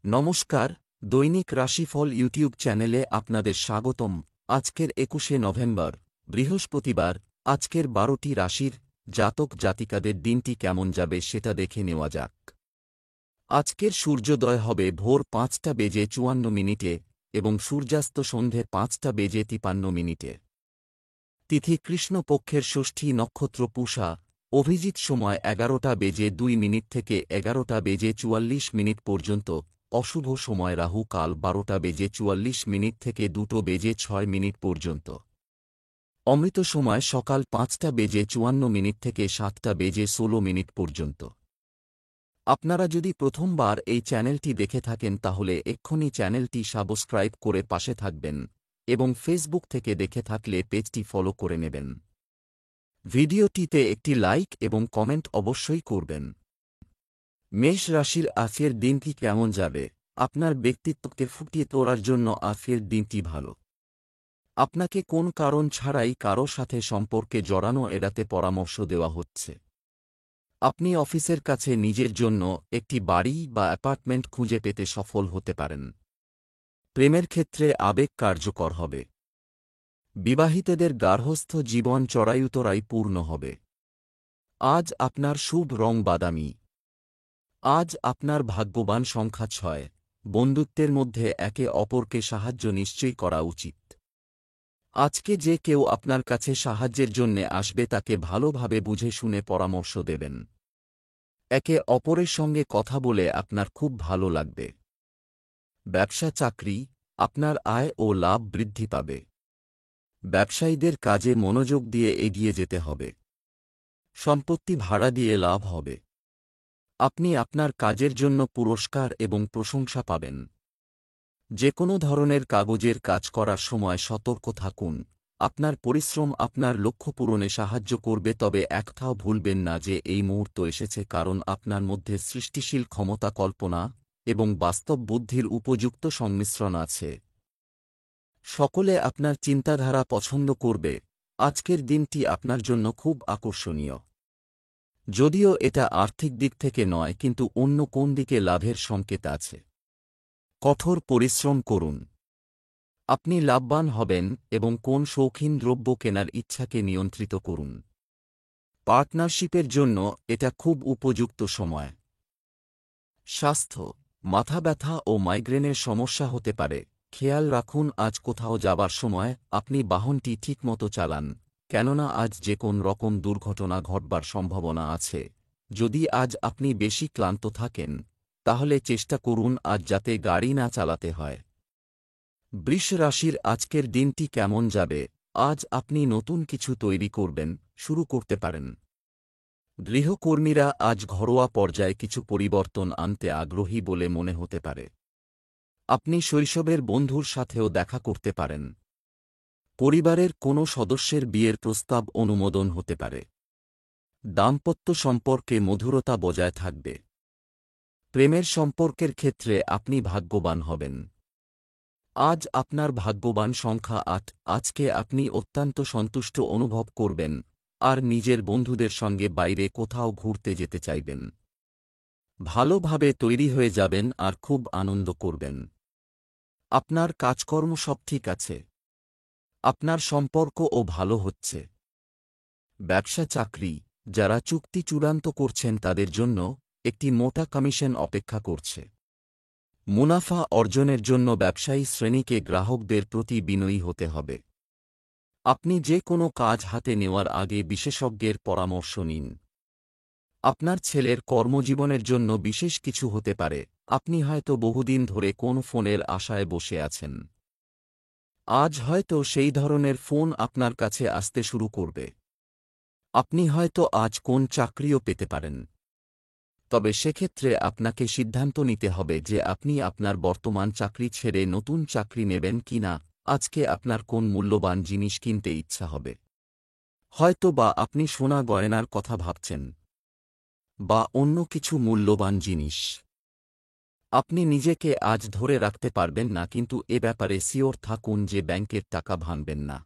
নমস্কার, দৈনিক রাশিফল ইউটিউব চ্যানেলে আপনাদের স্বাগতম। আজকের ২১শে নভেম্বর, বৃহস্পতিবার। আজকের ১২টি রাশির জাতক জাতিকাদের দিনটি কেমন যাবে সেটা দেখে নেওয়া যাক। আজকের সূর্যোদয় হবে ভোর ৫টা বেজে ৫৪ মিনিটে এবং সূর্যাস্ত সন্ধে ৫টা বেজে ৫৩ মিনিটে। তিথি কৃষ্ণপক্ষের ষষ্ঠী নক্ষত্র পূষা। অভিজিৎ সময় ১১টা বেজে ২ মিনিট থেকে ১১টা বেজে ৪৪ মিনিট পর্যন্ত। অশুভ সময় রাহু কাল ১২টা বেজে ৪৪ মিনিট থেকে ২টো বেজে ৬ মিনিট পর্যন্ত। অমৃত সময় সকাল ৫টা বেজে ৫৪ মিনিট থেকে ৭টা বেজে ১৬ মিনিট পর্যন্ত। আপনারা যদি প্রথমবার এই চ্যানেলটি দেখে থাকেন তাহলে এক্ষুনি চ্যানেলটি সাবস্ক্রাইব করে পাশে থাকবেন এবং ফেসবুক থেকে দেখে থাকলে পেজটি ফলো করে নেবেন। ভিডিওটিতে একটি লাইক এবং কমেন্ট অবশ্যই করবেন। মেষ রাশির আজকের দিনটি কেমন যাবে? আপনার ব্যক্তিত্বকে ফুটিয়ে তোলার জন্য আজকের দিনটি ভালো। আপনাকে কোন কারণ ছাড়াই কারো সাথে সম্পর্কে জড়ানো এড়াতে পরামর্শ দেওয়া হচ্ছে। আপনি অফিসের কাছে নিজের জন্য একটি বাড়ি বা অ্যাপার্টমেন্ট খুঁজে পেতে সফল হতে পারেন। প্রেমের ক্ষেত্রে আবেগ কার্যকর হবে। বিবাহিতদের গার্হস্থ্য জীবন চড়াইউতরাই পূর্ণ হবে। আজ আপনার শুভ রং বাদামি। আজ আপনার ভাগ্যবান সংখ্যা ৬। বন্ধুত্বের মধ্যে একে অপরকে সাহায্য নিশ্চয়ই করা উচিত। আজকে যে কেউ আপনার কাছে সাহায্যের জন্যে আসবে তাকে ভালোভাবে বুঝে শুনে পরামর্শ দেবেন। একে অপরের সঙ্গে কথা বলে আপনার খুব ভালো লাগবে। ব্যবসা চাকরি, আপনার আয় ও লাভ বৃদ্ধি পাবে। ব্যবসায়ীদের কাজে মনোযোগ দিয়ে এগিয়ে যেতে হবে। সম্পত্তি ভাড়া দিয়ে লাভ হবে। আপনি আপনার কাজের জন্য পুরস্কার এবং প্রশংসা পাবেন। যে কোনো ধরনের কাগজের কাজ করার সময় সতর্ক থাকুন। আপনার পরিশ্রম আপনার লক্ষ্য পূরণে সাহায্য করবে, তবে একটাও ভুলবেন না যে এই মুহূর্ত এসেছে কারণ আপনার মধ্যে সৃষ্টিশীল ক্ষমতা, কল্পনা এবং বাস্তব বুদ্ধির উপযুক্ত সংমিশ্রণ আছে। সকলে আপনার চিন্তাধারা পছন্দ করবে। আজকের দিনটি আপনার জন্য খুব আকর্ষণীয়। যদিও এটা আর্থিক দিক থেকে নয়, কিন্তু অন্য কোন দিকে লাভের সংকেত আছে। কঠোর পরিশ্রম করুন। আপনি লাভবান হবেন এবং কোন শৌখিন দ্রব্য কেনার ইচ্ছাকে নিয়ন্ত্রিত করুন। পার্টনারশিপের জন্য এটা খুব উপযুক্ত সময়। স্বাস্থ্য, মাথা ব্যথা ও মাইগ্রেনের সমস্যা হতে পারে। খেয়াল রাখুন আজ কোথাও যাবার সময় আপনি বাহনটি ঠিকমতো চালান, কেননা আজ যে কোন রকম দুর্ঘটনা ঘটবার সম্ভাবনা আছে। যদি আজ আপনি বেশি ক্লান্ত থাকেন তাহলে চেষ্টা করুন আজ যাতে গাড়ি না চালাতে হয়। বৃষ রাশির আজকের দিনটি কেমন যাবে? আজ আপনি নতুন কিছু তৈরি করবেন, শুরু করতে পারেন। গৃহকর্মীরা আজ ঘরোয়া পর্যায়ে কিছু পরিবর্তন আনতে আগ্রহী বলে মনে হতে পারে। আপনি শৈশবের বন্ধুর সাথেও দেখা করতে পারেন। পরিবারের কোনো সদস্যের বিয়ের প্রস্তাব অনুমোদন হতে পারে। দাম্পত্য সম্পর্কে মধুরতা বজায় থাকবে। প্রেমের সম্পর্কের ক্ষেত্রে আপনি ভাগ্যবান হবেন। আজ আপনার ভাগ্যবান সংখ্যা ৮। আজকে আপনি অত্যন্ত সন্তুষ্ট অনুভব করবেন আর নিজের বন্ধুদের সঙ্গে বাইরে কোথাও ঘুরতে যেতে চাইবেন। ভালোভাবে তৈরি হয়ে যাবেন আর খুব আনন্দ করবেন। আপনার কাজকর্ম সব ঠিক আছে। আপনার সম্পর্কও ভালো হচ্ছে। ব্যবসা চাকরি, যারা চুক্তি চূড়ান্ত করছেন তাদের জন্য একটি মোটা কমিশন অপেক্ষা করছে। মুনাফা অর্জনের জন্য ব্যবসায়ী শ্রেণীকে গ্রাহকদের প্রতি বিনয়ী হতে হবে। আপনি যে কোনো কাজ হাতে নেওয়ার আগে বিশেষজ্ঞের পরামর্শ নিন। আপনার ছেলের কর্মজীবনের জন্য বিশেষ কিছু হতে পারে। আপনি হয়তো বহুদিন ধরে কোন ফোনের আশায় বসে আছেন। আজ হয়তো সেই ধরনের ফোন আপনার কাছে আসতে শুরু করবে। আপনি হয়তো আজ কোন চাকরিও পেতে পারেন। তবে সেক্ষেত্রে আপনাকে সিদ্ধান্ত নিতে হবে যে আপনি আপনার বর্তমান চাকরি ছেড়ে নতুন চাকরি নেবেন কিনা। আজকে আপনার কোন মূল্যবান জিনিস কিনতে ইচ্ছা হবে। হয়তো বা আপনি সোনা গয়নার কথা ভাবছেন বা অন্য কিছু মূল্যবান জিনিস। আপনি নিজেকে আজ ধরে রাখতে পারবেন না, কিন্তু এ ব্যাপারে সিওর থাকুন যে ব্যাংকের টাকা ভাঙবেন না।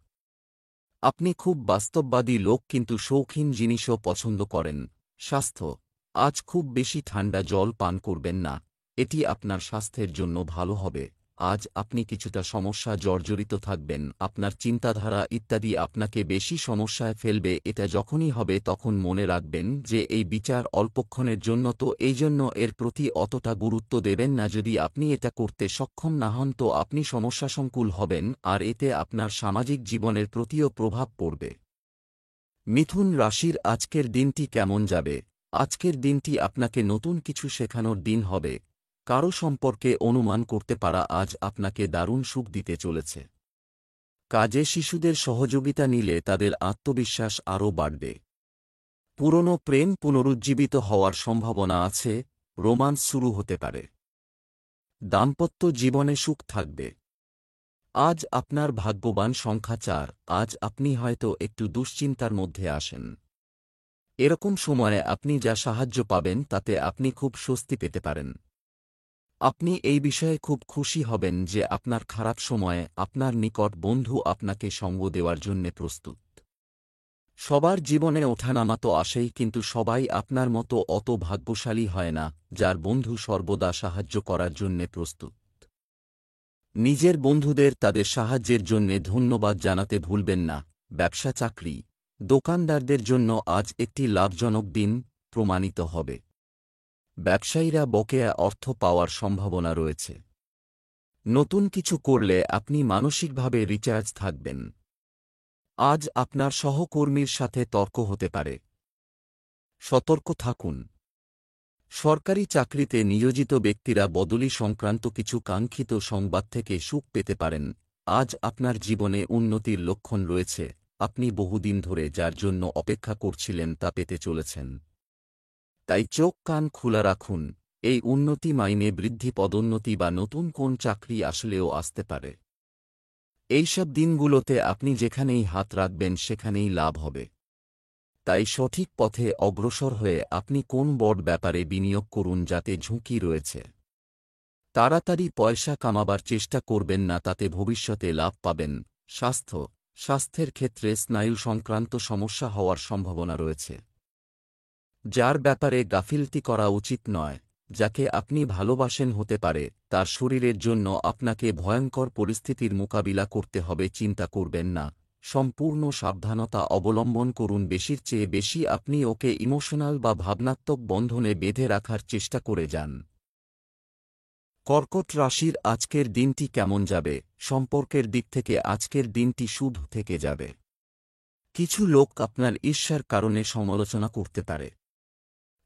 আপনি খুব বাস্তববাদী লোক, কিন্তু শৌখিন জিনিসও পছন্দ করেন। স্বাস্থ্য, আজ খুব বেশি ঠান্ডা জল পান করবেন না, এটি আপনার স্বাস্থ্যের জন্য ভালো হবে। আজ আপনি কিছুটা সমস্যা জর্জরিত থাকবেন, আপনার চিন্তাধারা ইত্যাদি আপনাকে বেশি সমস্যায় ফেলবে। এটা যখনই হবে তখন মনে রাখবেন যে এই বিচার অল্পক্ষণের জন্য, তো এই জন্য এর প্রতি অতটা গুরুত্ব দেবেন না। যদি আপনি এটা করতে সক্ষম না হন তো আপনি সমস্যাসংকুল হবেন, আর এতে আপনার সামাজিক জীবনের প্রতিও প্রভাব পড়বে। মিথুন রাশির আজকের দিনটি কেমন যাবে? আজকের দিনটি আপনাকে নতুন কিছু শেখানোর দিন হবে। কারো সম্পর্কে অনুমান করতে পারা আজ আপনাকে দারুণ সুখ দিতে চলেছে। কাজে শিশুদের সহযোগিতা নিলে তাদের আত্মবিশ্বাস আরও বাড়বে। পুরনো প্রেম পুনরুজ্জীবিত হওয়ার সম্ভাবনা আছে, রোমান্স শুরু হতে পারে। দাম্পত্য জীবনে সুখ থাকবে। আজ আপনার ভাগ্যবান সংখ্যা 4। আজ আপনি হয়তো একটু দুশ্চিন্তার মধ্যে আসেন। এরকম সময়ে আপনি যা সাহায্য পাবেন তাতে আপনি খুব স্বস্তি পেতে পারেন। আপনি এই বিষয়ে খুব খুশি হবেন যে আপনার খারাপ সময়ে আপনার নিকট বন্ধু আপনাকে সঙ্গ দেওয়ার জন্যে প্রস্তুত। সবার জীবনে ওঠানামা তো আসেই, কিন্তু সবাই আপনার মতো অত ভাগ্যশালী হয় না যার বন্ধু সর্বদা সাহায্য করার জন্যে প্রস্তুত। নিজের বন্ধুদের তাদের সাহায্যের জন্যে ধন্যবাদ জানাতে ভুলবেন না। ব্যবসা চাকরি দোকানদারদের জন্য আজ একটি লাভজনক দিন প্রমাণিত হবে। ব্যবসায়ীরা বকেয়া অর্থ পাওয়ার সম্ভাবনা রয়েছে। নতুন কিছু করলে আপনি মানসিকভাবে রিচার্জ থাকবেন। আজ আপনার সহকর্মীর সাথে তর্ক হতে পারে। সতর্ক থাকুন। সরকারি চাকরিতে নিয়োজিত ব্যক্তিরা বদলি সংক্রান্ত কিছু কাঙ্ক্ষিত সংবাদ থেকে সুখ পেতে পারেন। আজ আপনার জীবনে উন্নতির লক্ষণ রয়েছে। আপনি বহুদিন ধরে যার জন্য অপেক্ষা করছিলেন তা পেতে চলেছেন। তাই চোখ কান খোলা রাখুন। এই উন্নতি মাইনে বৃদ্ধি, পদোন্নতি বা নতুন কোন চাকরি আসলেও আসতে পারে। এইসব দিনগুলোতে আপনি যেখানেই হাত রাখবেন সেখানেই লাভ হবে। তাই সঠিক পথে অগ্রসর হয়ে আপনি কোন বড় ব্যাপারে বিনিয়োগ করুন যাতে ঝুঁকি রয়েছে। তাড়াতাড়ি পয়সা কামাবার চেষ্টা করবেন না, তাতে ভবিষ্যতে লাভ পাবেন। স্বাস্থ্যের ক্ষেত্রে স্নায়ু সংক্রান্ত সমস্যা হওয়ার সম্ভাবনা রয়েছে, যার ব্যাপারে গাফিলতি করা উচিত নয়। যাকে আপনি ভালোবাসেন হতে পারে তার শরীরের জন্য আপনাকে ভয়ঙ্কর পরিস্থিতির মোকাবিলা করতে হবে। চিন্তা করবেন না, সম্পূর্ণ সাবধানতা অবলম্বন করুন। বেশির চেয়ে বেশি আপনি ওকে ইমোশনাল বা ভাবনাত্মক বন্ধনে বেঁধে রাখার চেষ্টা করে যান। কর্কট রাশির আজকের দিনটি কেমন যাবে? সম্পর্কের দিক থেকে আজকের দিনটি শুভ থেকে যাবে। কিছু লোক আপনার ঈর্ষার কারণে সমালোচনা করতে পারে।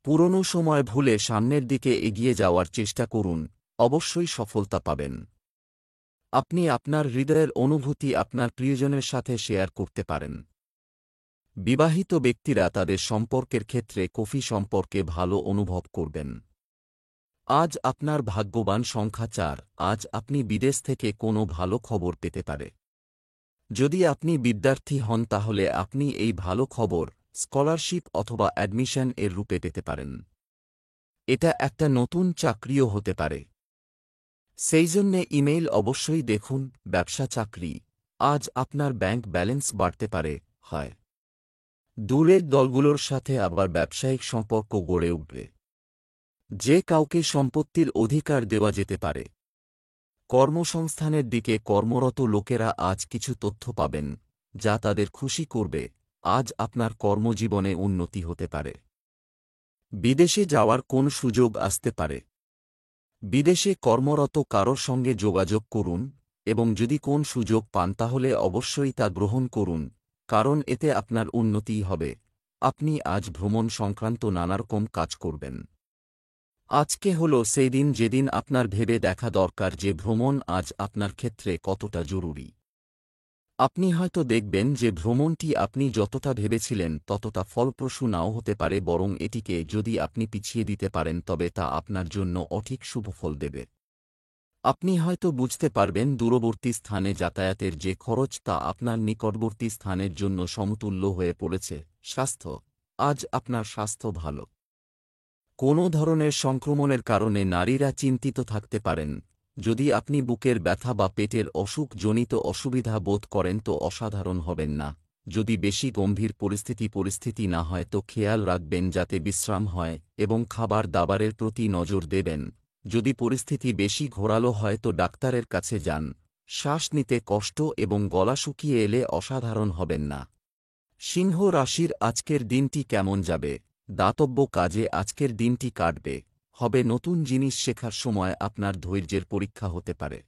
পুরনো সময় ভুলে সামনের দিকে এগিয়ে যাওয়ার চেষ্টা করুন, অবশ্যই সফলতা পাবেন। আপনি আপনার হৃদয়ের অনুভূতি আপনার প্রিয়জনের সাথে শেয়ার করতে পারেন। বিবাহিত ব্যক্তিরা তাদের সম্পর্কের ক্ষেত্রে কফি সম্পর্কে ভালো অনুভব করবেন। আজ আপনার ভাগ্যবান সংখ্যা 4। আজ আপনি বিদেশ থেকে কোনো ভালো খবর পেতে পারে। যদি আপনি বিদ্যার্থী হন তাহলে আপনি এই ভালো খবর স্কলারশিপ অথবা অ্যাডমিশন এর রূপে পেতে পারেন। এটা একটা নতুন চাকরিও হতে পারে, সেই জন্যে ইমেইল অবশ্যই দেখুন। ব্যবসা চাকরি আজ আপনার ব্যাংক ব্যালেন্স বাড়তে পারে। হয় দূরের দলগুলোর সাথে আবার ব্যবসায়িক সম্পর্ক গড়ে উঠবে। যে কাউকে সম্পত্তির অধিকার দেওয়া যেতে পারে। কর্মসংস্থানের দিকে কর্মরত লোকেরা আজ কিছু তথ্য পাবেন যা তাদের খুশি করবে। আজ আপনার কর্মজীবনে উন্নতি হতে পারে। বিদেশে যাওয়ার কোন সুযোগ আসতে পারে। বিদেশে কর্মরত কারোর সঙ্গে যোগাযোগ করুন এবং যদি কোন সুযোগ পান তাহলে অবশ্যই তা গ্রহণ করুন, কারণ এতে আপনার উন্নতিই হবে। আপনি আজ ভ্রমণ সংক্রান্ত নানারকম কাজ করবেন। আজকে হল সেই দিন যেদিন আপনার ভেবে দেখা দরকার যে ভ্রমণ আজ আপনার ক্ষেত্রে কতটা জরুরি। আপনি হয়তো দেখবেন যে ভ্রমণটি আপনি যতটা ভেবেছিলেন ততটা ফলপ্রসূ নাও হতে পারে, বরং এটিকে যদি আপনি পিছিয়ে দিতে পারেন তবে তা আপনার জন্য অধিক শুভফল দেবে। আপনি হয়তো বুঝতে পারবেন দূরবর্তী স্থানে যাতায়াতের যে খরচ তা আপনার নিকটবর্তী স্থানের জন্য সমতুল্য হয়ে পড়েছে। স্বাস্থ্য আজ আপনার স্বাস্থ্য ভালো। কোনো ধরনের সংক্রমণের কারণে নারীরা চিন্তিত থাকতে পারেন। যদি আপনি বুকের ব্যথা বা পেটের অসুখজনিত অসুবিধা বোধ করেন তো অসাধারণ হবেন না। যদি বেশি গম্ভীর পরিস্থিতি না হয় তো খেয়াল রাখবেন যাতে বিশ্রাম হয় এবং খাবার দাবারের প্রতি নজর দেবেন যদি পরিস্থিতি বেশি ঘোরালো হয় তো ডাক্তারের কাছে যান। শ্বাস নিতে কষ্ট এবং গলা শুকিয়ে এলে অসাধারণ হবেন না। সিংহ রাশির আজকের দিনটি কেমন যাবে? দাতব্য কাজে আজকের দিনটি কাটবে। হবে নতুন জিনিস শেখার সময় আপনার ধৈর্যের পরীক্ষা হতে পারে।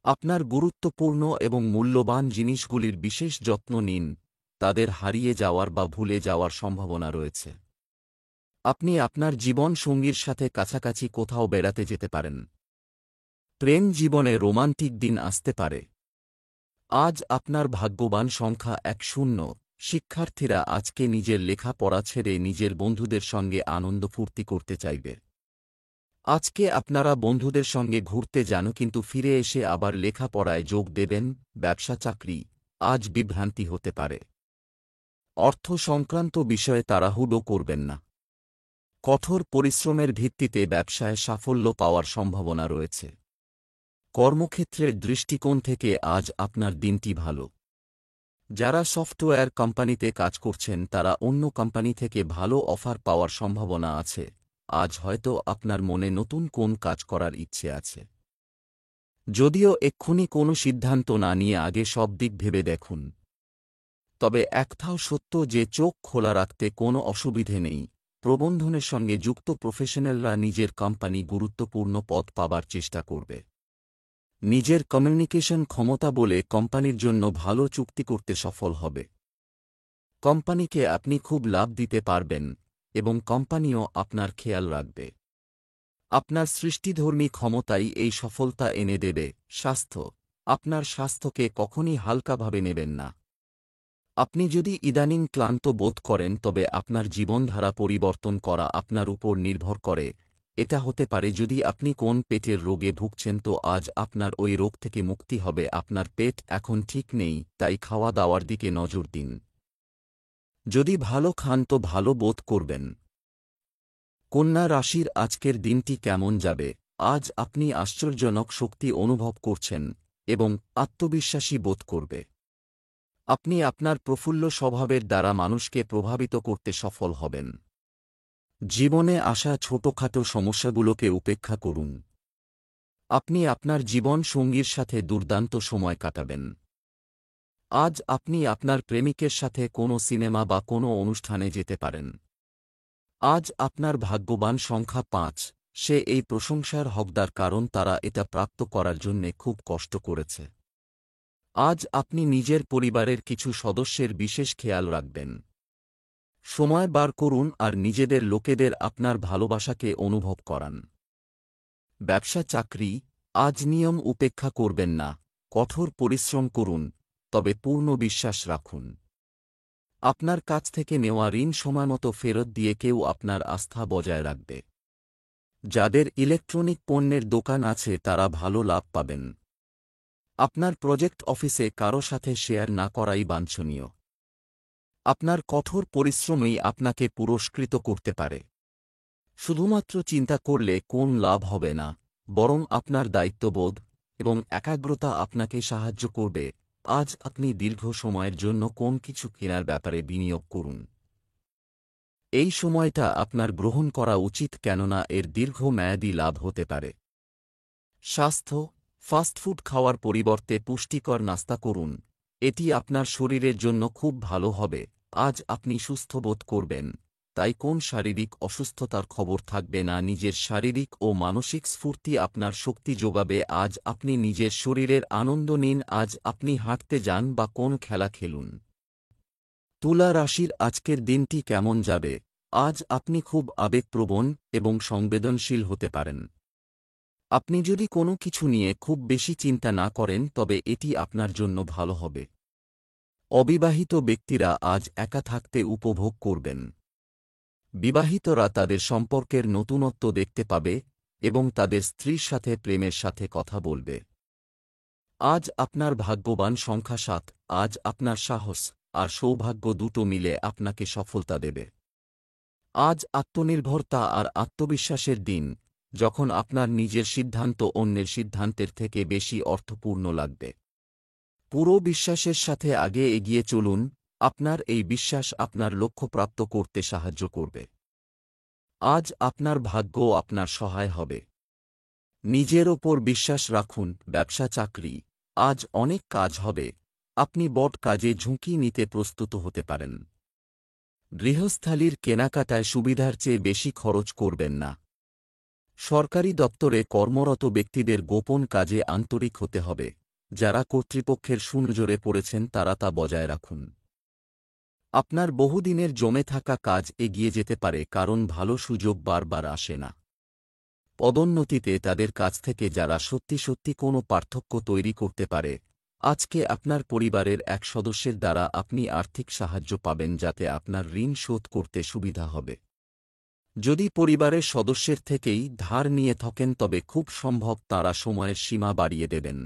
আপনার গুরুত্বপূর্ণ এবং মূল্যবান জিনিসগুলির বিশেষ যত্ন নিন, তাদের হারিয়ে যাওয়ার বা ভুলে যাওয়ার সম্ভাবনা রয়েছে। আপনি আপনার জীবন সঙ্গীর সাথে কাছাকাছি কোথাও বেড়াতে যেতে পারেন। প্রেম জীবনে রোমান্টিক দিন আসতে পারে। আজ আপনার ভাগ্যবান সংখ্যা 10। শিক্ষার্থীরা আজকে নিজের লেখাপড়া ছেড়ে নিজের বন্ধুদের সঙ্গে আনন্দ ফুর্তি করতে চাইবে। আজকে আপনারা বন্ধুদের সঙ্গে ঘুরতে যান কিন্তু ফিরে এসে আবার লেখাপড়ায় যোগ দেবেন। ব্যবসা চাকরি আজ বিভ্রান্তি হতে পারে। অর্থ সংক্রান্ত বিষয়ে তাড়াহুড়ো করবেন না। কঠোর পরিশ্রমের ভিত্তিতে ব্যবসায় সাফল্য পাওয়ার সম্ভাবনা রয়েছে। কর্মক্ষেত্রের দৃষ্টিকোণ থেকে আজ আপনার দিনটি ভালো। যারা সফটওয়্যার কোম্পানিতে কাজ করছেন তারা অন্য কোম্পানি থেকে ভালো অফার পাওয়ার সম্ভাবনা আছে। আজ হয়তো আপনার মনে নতুন কোন কাজ করার ইচ্ছে আছে। যদিও এক্ষুনি কোনো সিদ্ধান্ত না নিয়ে আগে সব দিক ভেবে দেখুন। তবে একটাও সত্য যে চোখ খোলা রাখতে কোনো অসুবিধে নেই। প্রবন্ধনের সঙ্গে যুক্ত প্রফেশনালরা নিজের কোম্পানি গুরুত্বপূর্ণ পদ পাবার চেষ্টা করবে। নিজের কমিউনিকেশন ক্ষমতা বলে কোম্পানির জন্য ভালো চুক্তি করতে সফল হবে। কোম্পানিকে আপনি খুব লাভ দিতে পারবেন এবং কোম্পানিও আপনার খেয়াল রাখবে। আপনার সৃষ্টিধর্মী ক্ষমতাই এই সফলতা এনে দেবে। স্বাস্থ্য আপনার স্বাস্থ্যকে কখনই হালকাভাবে নেবেন না। আপনি যদি ইদানিং ক্লান্ত বোধ করেন তবে আপনার জীবনধারা পরিবর্তন করা আপনার উপর নির্ভর করে। এটা হতে পারে যদি আপনি কোন পেটের রোগে ভুগছেন তো আজ আপনার ওই রোগ থেকে মুক্তি হবে। আপনার পেট এখন ঠিক নেই, তাই খাওয়া দাওয়ার দিকে নজর দিন। যদি ভালো খান তো ভালো বোধ করবেন। কন্যা রাশির আজকের দিনটি কেমন যাবে? আজ আপনি আশ্চর্যজনক শক্তি অনুভব করছেন এবং আত্মবিশ্বাসী বোধ করবে। আপনি আপনার প্রফুল্ল স্বভাবের দ্বারা মানুষকে প্রভাবিত করতে সফল হবেন। জীবনে আসা ছোটখাটো সমস্যাগুলোকে উপেক্ষা করুন। আপনি আপনার জীবন সঙ্গীর সাথে দুর্দান্ত সময় কাটাবেন। আজ আপনি আপনার প্রেমিকের সাথে কোনো সিনেমা বা কোনো অনুষ্ঠানে যেতে পারেন। আজ আপনার ভাগ্যবান সংখ্যা 5। সে এই প্রশংসার হকদার কারণ তারা এটা প্রাপ্ত করার জন্যে খুব কষ্ট করেছে। আজ আপনি নিজের পরিবারের কিছু সদস্যের বিশেষ খেয়াল রাখবেন। সময় বার করুন আর নিজেদের লোকেদের আপনার ভালোবাসাকে অনুভব করান। ব্যবসা চাকরি আজ নিয়ম উপেক্ষা করবেন না। কঠোর পরিশ্রম করুন, তবে পূর্ণ বিশ্বাস রাখুন। আপনার কাছ থেকে নেওয়া ঋণ সময়মতো ফেরত দিয়ে কেউ আপনার আস্থা বজায় রাখবে। যাদের ইলেকট্রনিক পণ্যের দোকান আছে তারা ভালো লাভ পাবেন। আপনার প্রজেক্ট অফিসে কারো সাথে শেয়ার না করাই বাঞ্ছনীয়। আপনার কঠোর পরিশ্রমই আপনাকে পুরস্কৃত করতে পারে। শুধুমাত্র চিন্তা করলে কোন লাভ হবে না, বরং আপনার দায়িত্ববোধ এবং একাগ্রতা আপনাকে সাহায্য করবে। আজ আপনি দীর্ঘ সময়ের জন্য কোন কিছু কেনার ব্যাপারে বিনিয়োগ করুন। এই সময়টা আপনার গ্রহণ করা উচিত কেননা এর দীর্ঘমেয়াদী লাভ হতে পারে। স্বাস্থ্য ফাস্টফুড খাওয়ার পরিবর্তে পুষ্টিকর নাস্তা করুন, এটি আপনার শরীরের জন্য খুব ভালো হবে। আজ আপনি সুস্থ বোধ করবেন, তাই কোন শারীরিক অসুস্থতার খবর থাকবে না। নিজের শারীরিক ও মানসিক স্ফূর্তি আপনার শক্তি যোগাবে। আজ আপনি নিজের শরীরের আনন্দ নিন। আজ আপনি হাঁটতে যান বা কোন খেলা খেলুন। তুলা রাশির আজকের দিনটি কেমন যাবে? আজ আপনি খুব আবেগপ্রবণ এবং সংবেদনশীল হতে পারেন। আপনি যদি কোনো কিছু নিয়ে খুব বেশি চিন্তা না করেন তবে এটি আপনার জন্য ভালো হবে। অবিবাহিত ব্যক্তিরা আজ একা থাকতে উপভোগ করবেন। বিবাহিতরা তাদের সম্পর্কের নতুনত্ব দেখতে পাবে এবং তাদের স্ত্রীর সাথে প্রেমের সাথে কথা বলবে। আজ আপনার ভাগ্যবান সংখ্যা 7। আজ আপনার সাহস আর সৌভাগ্য দুটো মিলে আপনাকে সফলতা দেবে। আজ আত্মনির্ভরতা আর আত্মবিশ্বাসের দিন, যখন আপনার নিজের সিদ্ধান্ত অন্যের সিদ্ধান্তের থেকে বেশি অর্থপূর্ণ লাগবে। পুরো বিশ্বাসের সাথে আগে এগিয়ে চলুন। আপনার এই বিশ্বাস আপনার লক্ষ্য প্রাপ্ত করতে সাহায্য করবে। আজ আপনার ভাগ্য আপনার সহায় হবে। নিজের ওপর বিশ্বাস রাখুন। ব্যবসা চাকরি, আজ অনেক কাজ হবে, আপনি বড় কাজে ঝুঁকি নিতে প্রস্তুত হতে পারেন। গৃহস্থালির কেনাকাটায় সুবিধার চেয়ে বেশি খরচ করবেন না। সরকারি দপ্তরে কর্মরত ব্যক্তিদের গোপন কাজে আন্তরিক হতে হবে। যারা কর্তৃপক্ষের সুনজরে পড়েছেন তারা তা বজায় রাখুন। আপনার বহুদিনের জমে থাকা কাজ এগিয়ে যেতে পারে, কারণ ভালো সুযোগ বারবার আসে না। পদোন্নতিতে তাদের কাছ থেকে যারা সত্যি সত্যি কোনো পার্থক্য তৈরি করতে পারে। আজকে আপনার পরিবারের এক সদস্যের দ্বারা আপনি আর্থিক সাহায্য পাবেন, যাতে আপনার ঋণ শোধ করতে সুবিধা হবে। যদি পরিবারের সদস্যের থেকেই ধার নিয়ে থাকেন তবে খুব সম্ভব তাঁরা সময়ের সীমা বাড়িয়ে দেবেন।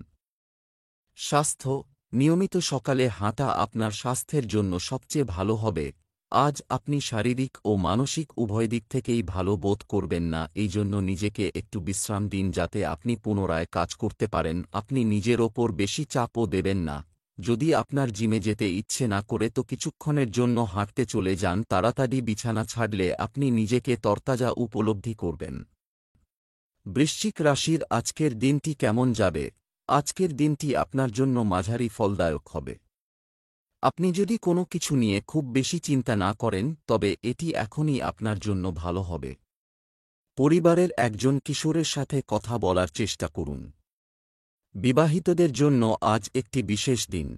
স্বাস্থ্য, নিয়মিত সকালে হাঁটা আপনার স্বাস্থ্যের জন্য সবচেয়ে ভালো হবে। আজ আপনি শারীরিক ও মানসিক উভয় দিক থেকেই ভালো বোধ করবেন না, এই জন্য নিজেকে একটু বিশ্রাম দিন যাতে আপনি পুনরায় কাজ করতে পারেন। আপনি নিজের ওপর বেশি চাপও দেবেন না। যদি আপনার জিমে যেতে ইচ্ছে না করে তো কিছুক্ষণের জন্য হাঁটতে চলে যান। তাড়াতাড়ি বিছানা ছাড়লে আপনি নিজেকে তরতাজা উপলব্ধি করবেন। বৃশ্চিক রাশির আজকের দিনটি কেমন যাবে? আজকের দিনটি আপনার জন্য মাঝারি ফলদায়ক হবে। আপনি যদি কোনো কিছু নিয়ে খুব বেশি চিন্তা না করেন তবে এটি এখনই আপনার জন্য ভালো হবে। পরিবারের একজন কিশোরের সাথে কথা বলার চেষ্টা করুন। বিবাহিতদের জন্য আজ একটি বিশেষ দিন।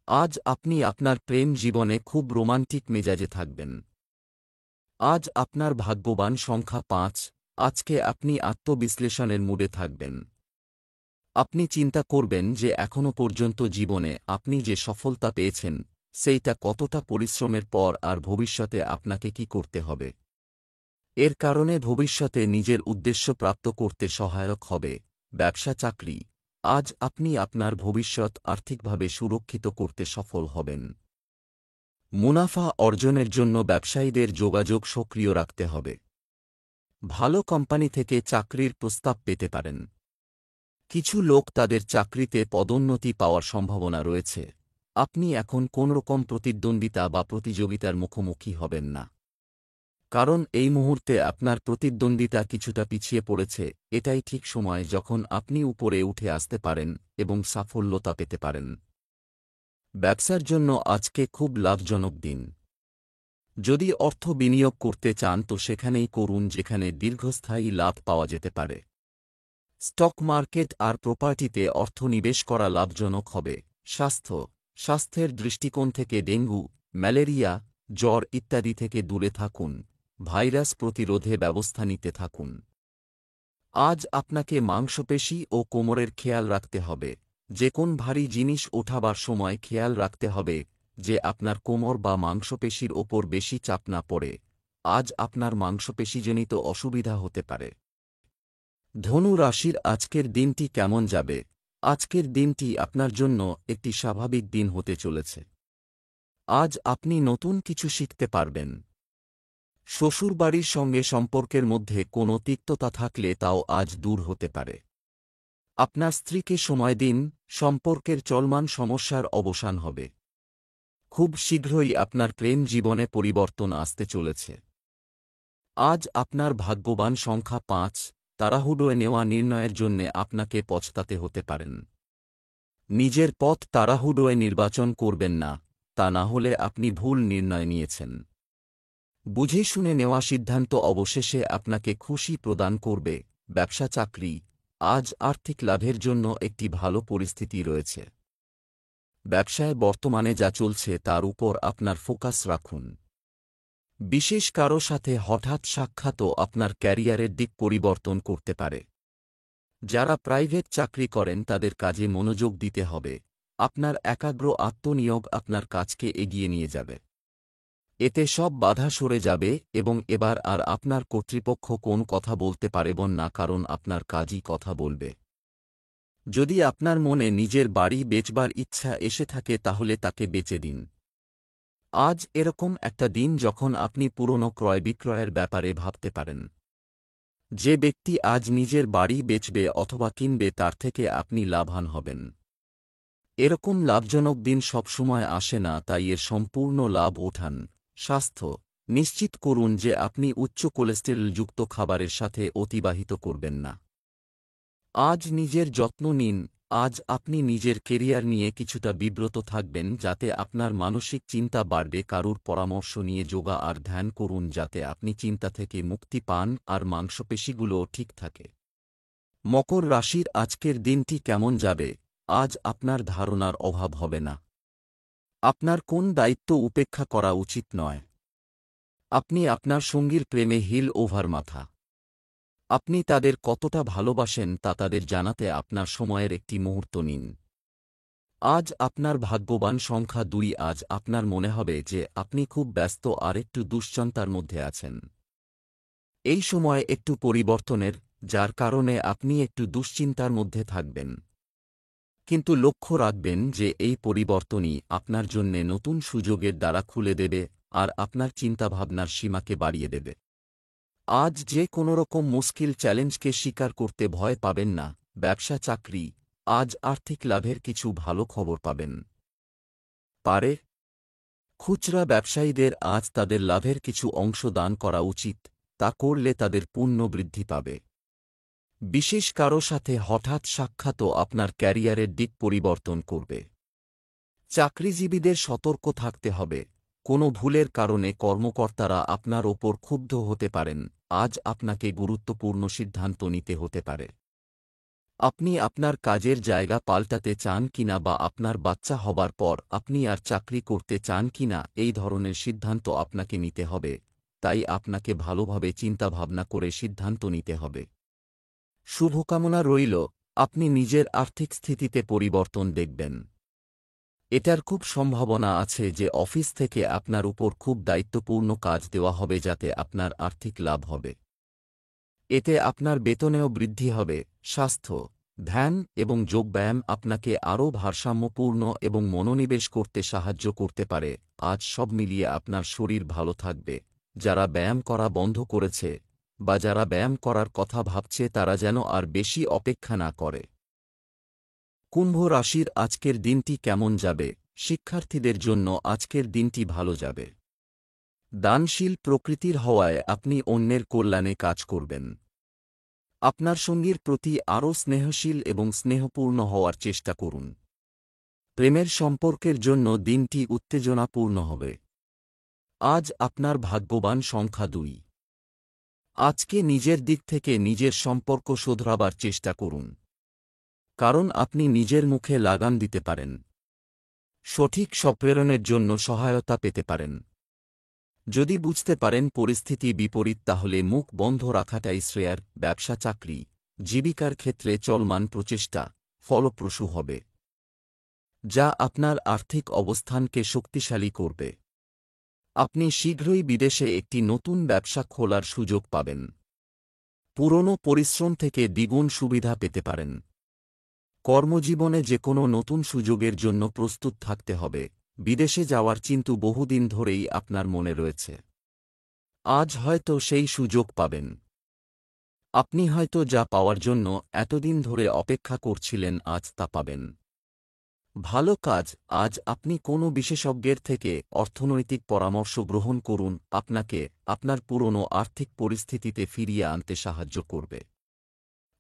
আজ আপনি আপনার প্রেম জীবনে খুব রোমান্টিক মেজাজে থাকবেন। আজ আপনার ভাগ্যবান সংখ্যা ৫। আজকে আপনি আত্মবিশ্লেষণের মুডে থাকবেন। আপনি চিন্তা করবেন যে এখনও পর্যন্ত জীবনে আপনি যে সফলতা পেয়েছেন সেইটা কতটা পরিশ্রমের পর, আর ভবিষ্যতে আপনাকে কি করতে হবে। এর কারণে ভবিষ্যতে নিজের উদ্দেশ্য প্রাপ্ত করতে সহায়ক হবে। ব্যবসা চাকরি, আজ আপনি আপনার ভবিষ্যৎ আর্থিকভাবে সুরক্ষিত করতে সফল হবেন। মুনাফা অর্জনের জন্য ব্যবসায়ীদের যোগাযোগ সক্রিয় রাখতে হবে। ভালো কোম্পানি থেকে চাকরির প্রস্তাব পেতে পারেন। কিছু লোক তাদের চাকরিতে পদোন্নতি পাওয়ার সম্ভাবনা রয়েছে। আপনি এখন কোনরকম প্রতিদ্বন্দ্বিতা বা প্রতিযোগিতার মুখোমুখি হবেন না, কারণ এই মুহূর্তে আপনার প্রতিদ্বন্দ্বিতা কিছুটা পিছিয়ে পড়েছে। এটাই ঠিক সময় যখন আপনি উপরে উঠে আসতে পারেন এবং সাফল্যতা পেতে পারেন। ব্যবসার জন্য আজকে খুব লাভজনক দিন। যদি অর্থ বিনিয়োগ করতে চান তো সেখানেই করুন যেখানে দীর্ঘস্থায়ী লাভ পাওয়া যেতে পারে। স্টক মার্কেট আর প্রপার্টিতে অর্থ নিবেশ করা লাভজনক হবে। স্বাস্থ্যের দৃষ্টিকোণ থেকে ডেঙ্গু, ম্যালেরিয়া, জ্বর ইত্যাদি থেকে দূরে থাকুন। ভাইরাস প্রতিরোধে ব্যবস্থা নিতে থাকুন। আজ আপনাকে মাংসপেশি ও কোমরের খেয়াল রাখতে হবে। যে কোন ভারী জিনিস ওঠাবার সময় খেয়াল রাখতে হবে যে আপনার কোমর বা মাংসপেশির ওপর বেশি চাপ না পড়ে। আজ আপনার মাংসপেশিজনিত অসুবিধা হতে পারে। ধনু রাশির আজকের দিনটি কেমন যাবে? আজকের দিনটি আপনার জন্য একটি স্বাভাবিক দিন হতে চলেছে। আজ আপনি নতুন কিছু শিখতে পারবেন। শ্বশুরবাড়ির সঙ্গে সম্পর্কের মধ্যে কোনো তিক্ততা থাকলে তাও আজ দূর হতে পারে। আপনার স্ত্রীকে সময় দিন, সম্পর্কের চলমান সমস্যার অবসান হবে। খুব শীঘ্রই আপনার প্রেম জীবনে পরিবর্তন আসতে চলেছে। আজ আপনার ভাগ্যবান সংখ্যা ৫। তাড়াহুড়োয় নেওয়া নির্ণয়ের জন্যে আপনাকে পছতাতে হতে পারেন। নিজের পথ তাড়াহুড়োয় নির্বাচন করবেন না, তা না হলে আপনি ভুল নির্ণয় নিয়েছেন। বুঝে শুনে নেওয়া সিদ্ধান্ত অবশেষে আপনাকে খুশি প্রদান করবে। ব্যবসা চাকরি, আজ আর্থিক লাভের জন্য একটি ভালো পরিস্থিতি রয়েছে। ব্যবসায় বর্তমানে যা চলছে তার উপর আপনার ফোকাস রাখুন। বিশেষ কারো সাথে হঠাৎ সাক্ষাৎও আপনার ক্যারিয়ারের দিক পরিবর্তন করতে পারে। যারা প্রাইভেট চাকরি করেন তাদের কাজে মনোযোগ দিতে হবে। আপনার একাগ্র আত্মনিয়োগ আপনার কাজকে এগিয়ে নিয়ে যাবে। এতে সব বাধা সরে যাবে এবং এবার আর আপনার কর্তৃপক্ষ কোন কথা বলতে পারবেন না, কারণ আপনার কাজই কথা বলবে। যদি আপনার মনে নিজের বাড়ি বেচবার ইচ্ছা এসে থাকে তাহলে তাকে বেচে দিন। আজ এরকম একটা দিন যখন আপনি পুরনো ক্রয় বিক্রয়ের ব্যাপারে ভাবতে পারেন। যে ব্যক্তি আজ নিজের বাড়ি বেচবে অথবা কিনবে তার থেকে আপনি লাভবান হবেন। এরকম লাভজনক দিন সবসময় আসে না, তাই এর সম্পূর্ণ লাভ ওঠান। স্বাস্থ্য, নিশ্চিত করুন যে আপনি উচ্চ কোলেস্টেরলযুক্ত খাবারের সাথে অতিবাহিত করবেন না। আজ নিজের যত্ন নিন। আজ আপনি নিজের কেরিয়ার নিয়ে কিছুটা বিব্রত থাকবেন, যাতে আপনার মানসিক চিন্তা বাড়বে। কারুর পরামর্শ নিয়ে যোগা আর ধ্যান করুন, যাতে আপনি চিন্তা থেকে মুক্তি পান আর মাংসপেশিগুলোও ঠিক থাকে। মকর রাশির আজকের দিনটি কেমন যাবে? আজ আপনার ধারণার অভাব হবে না। আপনার কোন দায়িত্ব উপেক্ষা করা উচিত নয়। আপনি আপনার সঙ্গীর প্রেমে হিল ওভার মাথা। আপনি তাদের কতটা ভালোবাসেন তা তাদের জানাতে আপনার সময়ের একটি মুহূর্ত নিন। আজ আপনার ভাগ্যবান সংখ্যা 2। আজ আপনার মনে হবে যে আপনি খুব ব্যস্ত আর একটু দুশ্চিন্তার মধ্যে আছেন। এই সময় একটু পরিবর্তনের, যার কারণে আপনি একটু দুশ্চিন্তার মধ্যে থাকবেন। কিন্তু লক্ষ্য রাখবেন যে এই পরিবর্তনই আপনার জন্যে নতুন সুযোগের দ্বারা খুলে দেবে আর আপনার চিন্তাভাবনার সীমাকে বাড়িয়ে দেবে। আজ যে কোনোরকম মুশকিল চ্যালেঞ্জকে স্বীকার করতে ভয় পাবেন না। ব্যবসা চাকরি, আজ আর্থিক লাভের কিছু ভালো খবর পাবেন। পারে খুচরা ব্যবসায়ীদের আজ তাদের লাভের কিছু অংশ দান করা উচিত। তা করলে তাদের পুণ্য বৃদ্ধি পাবে। বিশেষ কারো সাথে হঠাৎ সাক্ষাৎও আপনার ক্যারিয়ারের দিক পরিবর্তন করবে। চাকরিজীবীদের সতর্ক থাকতে হবে। কোনো ভুলের কারণে কর্মকর্তারা আপনার ওপর ক্ষুব্ধ হতে পারেন। আজ আপনাকে গুরুত্বপূর্ণ সিদ্ধান্ত নিতে হতে পারে। আপনি আপনার কাজের জায়গা পাল্টাতে চান কিনা বা আপনার বাচ্চা হবার পর আপনি আর চাকরি করতে চান কিনা, এই ধরনের সিদ্ধান্ত আপনাকে নিতে হবে। তাই আপনাকে ভালোভাবে চিন্তাভাবনা করে সিদ্ধান্ত নিতে হবে। শুভকামনা রইল, আপনি নিজের আর্থিক স্থিতিতে পরিবর্তন দেখবেন। এটার খুব সম্ভাবনা আছে যে অফিস থেকে আপনার উপর খুব দায়িত্বপূর্ণ কাজ দেওয়া হবে, যাতে আপনার আর্থিক লাভ হবে। এতে আপনার বেতনেও বৃদ্ধি হবে। স্বাস্থ্য, ধ্যান এবং যোগব্যায়াম আপনাকে আরও ভারসাম্যপূর্ণ এবং মনোনিবেশ করতে সাহায্য করতে পারে। আজ সব মিলিয়ে আপনার শরীর ভালো থাকবে। যারা ব্যায়াম করা বন্ধ করেছে বা যারা ব্যায়াম করার কথা ভাবছে, তারা যেন আর বেশি অপেক্ষা না করে। কুম্ভ রাশির আজকের দিনটি কেমন যাবে? শিক্ষার্থীদের জন্য আজকের দিনটি ভালো যাবে। দানশীল প্রকৃতির হওয়ায় আপনি অন্যের কল্যাণে কাজ করবেন। আপনার সঙ্গীর প্রতি আরও স্নেহশীল এবং স্নেহপূর্ণ হওয়ার চেষ্টা করুন। প্রেমের সম্পর্কের জন্য দিনটি উত্তেজনাপূর্ণ হবে। আজ আপনার ভাগ্যবান সংখ্যা 2। আজকে নিজের দিক থেকে নিজের সম্পর্ক শোধরাবার চেষ্টা করুন, কারণ আপনি নিজের মুখে লাগাম দিতে পারেন। সঠিক সম্প্রেরণের জন্য সহায়তা পেতে পারেন। যদি বুঝতে পারেন পরিস্থিতি বিপরীত, তাহলে মুখ বন্ধ রাখাটাই শ্রেয়ার। ব্যবসা চাকরি, জীবিকার ক্ষেত্রে চলমান প্রচেষ্টা ফলপ্রসূ হবে, যা আপনার আর্থিক অবস্থানকে শক্তিশালী করবে। আপনি শীঘ্রই বিদেশে একটি নতুন ব্যবসা খোলার সুযোগ পাবেন। পুরনো পরিশ্রম থেকে দ্বিগুণ সুবিধা পেতে পারেন। কর্মজীবনে যে কোনো নতুন সুযোগের জন্য প্রস্তুত থাকতে হবে। বিদেশে যাওয়ার চিন্তা বহুদিন ধরেই আপনার মনে রয়েছে। আজ হয়তো সেই সুযোগ পাবেন। আপনি হয়তো যা পাওয়ার জন্য এতদিন ধরে অপেক্ষা করছিলেন, আজ তা পাবেন। ভালো কাজ, আজ আপনি কোনো বিশেষজ্ঞের থেকে অর্থনৈতিক পরামর্শ গ্রহণ করুন। আপনাকে আপনার পুরনো আর্থিক পরিস্থিতিতে ফিরিয়ে আনতে সাহায্য করবে।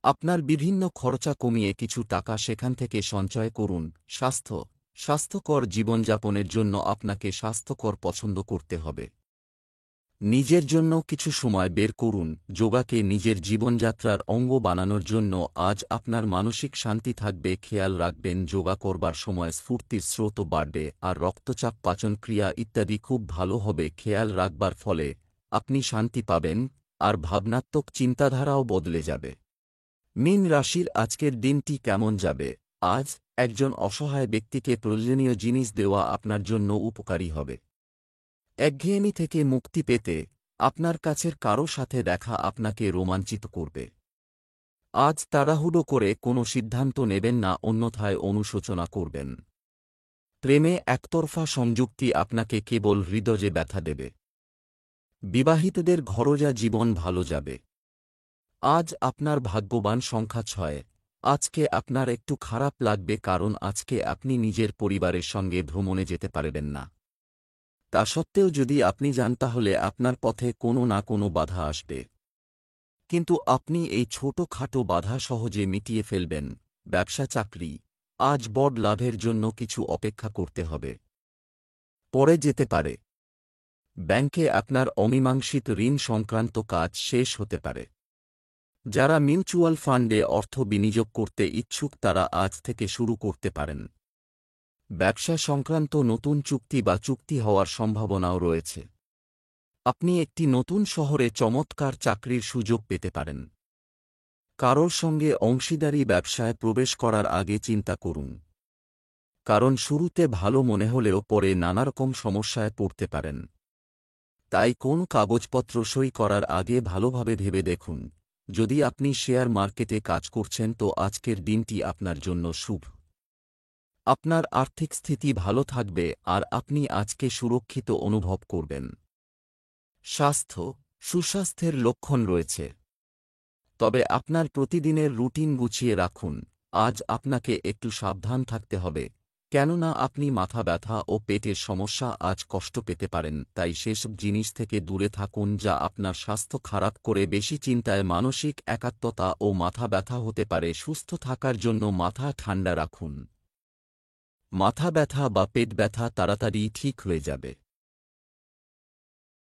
আপনার বিভিন্ন খরচা কমিয়ে কিছু টাকা সেখান থেকে সঞ্চয় করুন। স্বাস্থ্য, স্বাস্থ্যকর জীবনযাপনের জন্য আপনাকে স্বাস্থ্যকর পছন্দ করতে হবে। নিজের জন্য কিছু সময় বের করুন। যোগাকে নিজের জীবনযাত্রার অঙ্গ বানানোর জন্য আজ আপনার মানসিক শান্তি থাকবে। খেয়াল রাখবেন যোগা করবার সময় স্ফূর্তির স্রোত বাড়বে আর রক্তচাপ, পাচন ক্রিয়া ইত্যাদি খুব ভালো হবে। খেয়াল রাখবার ফলে আপনি শান্তি পাবেন আর ভাবনাত্মক চিন্তাধারাও বদলে যাবে। মীন রাশির আজকের দিনটি কেমন যাবে? আজ একজন অসহায় ব্যক্তিকে প্রয়োজনীয় জিনিস দেওয়া আপনার জন্য উপকারী হবে। একঘেয়েমি থেকে মুক্তি পেতে আপনার কাছের কারো সাথে দেখা আপনাকে রোমাঞ্চিত করবে। আজ তাড়াহুড়ো করে কোনো সিদ্ধান্ত নেবেন না, অন্যথায় অনুশোচনা করবেন। প্রেমে একতরফা সংযুক্তি আপনাকে কেবল হৃদয়ে ব্যথা দেবে। বিবাহিতদের ঘরোয়া জীবন ভালো যাবে। আজ আপনার ভাগ্যবান সংখ্যা 6। আজকে আপনার একটু খারাপ লাগবে, কারণ আজকে আপনি নিজের পরিবারের সঙ্গে ভ্রমণে যেতে পারবেন না। তা সত্ত্বেও যদি আপনি যান, তাহলে আপনার পথে কোনো না কোনো বাধা আসবে। কিন্তু আপনি এই ছোটখাটো বাধা সহজে মিটিয়ে ফেলবেন। ব্যবসা চাকরি, আজ বড় লাভের জন্য কিছু অপেক্ষা করতে হবে। পরে যেতে পারে। ব্যাংকে আপনার অমীমাংসিত ঋণ সংক্রান্ত কাজ শেষ হতে পারে। যারা মিউচুয়াল ফান্ডে অর্থ বিনিয়োগ করতে ইচ্ছুক তারা আজ থেকে শুরু করতে পারেন। ব্যবসা সংক্রান্ত নতুন চুক্তি বা চুক্তি হওয়ার সম্ভাবনাও রয়েছে। আপনি একটি নতুন শহরে চমৎকার চাকরির সুযোগ পেতে পারেন। কারোর সঙ্গে অংশীদারি ব্যবসায় প্রবেশ করার আগে চিন্তা করুন, কারণ শুরুতে ভালো মনে হলেও পরে নানারকম সমস্যায় পড়তে পারেন। তাই কোন কাগজপত্র সই করার আগে ভালোভাবে ভেবে দেখুন। যদি আপনি শেয়ার মার্কেটে কাজ করছেন তো আজকের দিনটি আপনার জন্য শুভ। আপনার আর্থিক স্থিতি ভালো থাকবে আর আপনি আজকে সুরক্ষিত অনুভব করবেন। স্বাস্থ্য, সুস্বাস্থ্যের লক্ষণ রয়েছে, তবে আপনার প্রতিদিনের রুটিন গুছিয়ে রাখুন। আজ আপনাকে একটু সাবধান থাকতে হবে, কেননা আপনি মাথা ব্যথা ও পেটের সমস্যা আজ কষ্ট পেতে পারেন। তাই সেসব জিনিস থেকে দূরে থাকুন যা আপনার স্বাস্থ্য খারাপ করে। বেশি চিন্তায় মানসিক একাত্মতা ও মাথা ব্যথা হতে পারে। সুস্থ থাকার জন্য মাথা ঠান্ডা রাখুন। মাথা ব্যথা বা পেট ব্যথা তাড়াতাড়ি ঠিক হয়ে যাবে।